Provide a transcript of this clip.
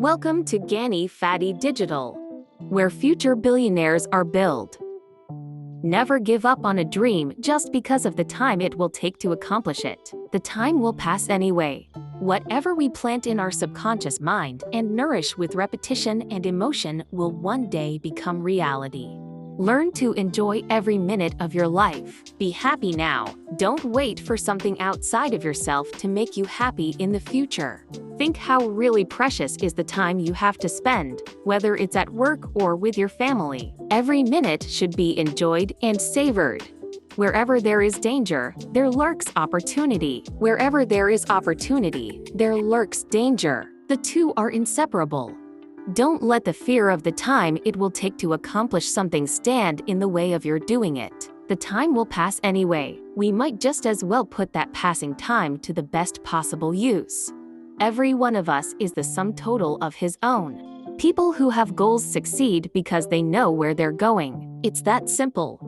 Welcome to Ganny Fatty Digital, where future billionaires are built. Never give up on a dream just because of the time it will take to accomplish it. The time will pass anyway. Whatever we plant in our subconscious mind and nourish with repetition and emotion will one day become reality. Learn to enjoy every minute of your life. Be happy now. Don't wait for something outside of yourself to make you happy in the future. Think how really precious is the time you have to spend, whether it's at work or with your family. Every minute should be enjoyed and savored. Wherever there is danger, there lurks opportunity. Wherever there is opportunity, there lurks danger. The two are inseparable. Don't let the fear of the time it will take to accomplish something stand in the way of your doing it. The time will pass anyway. We might just as well put that passing time to the best possible use. Every one of us is the sum total of his own. People who have goals succeed because they know where they're going. It's that simple.